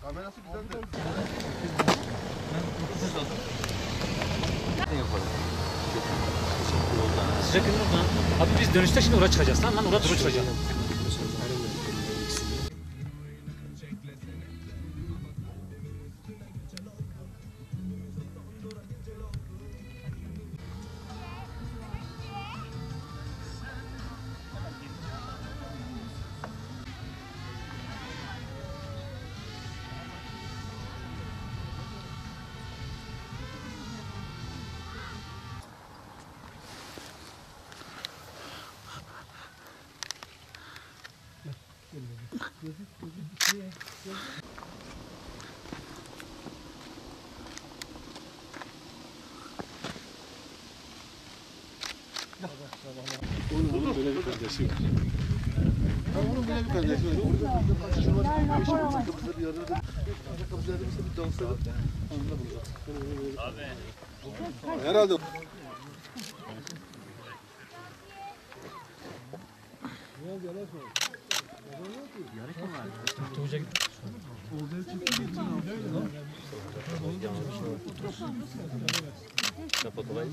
Kamerası güzel de. Ne yapalım? Sıcak günün oradan. Abi biz dönüşte şimdi oraya çıkacağız. Tamam lan oraya doğru çıkacağım. Onun böyle bir kardeşi var. Onun böyle bir kardeşi var. Ayakkabısı bir yerde de ayakkabısı bir dansa da anında bulacak. Herhalde. Kapatılayım.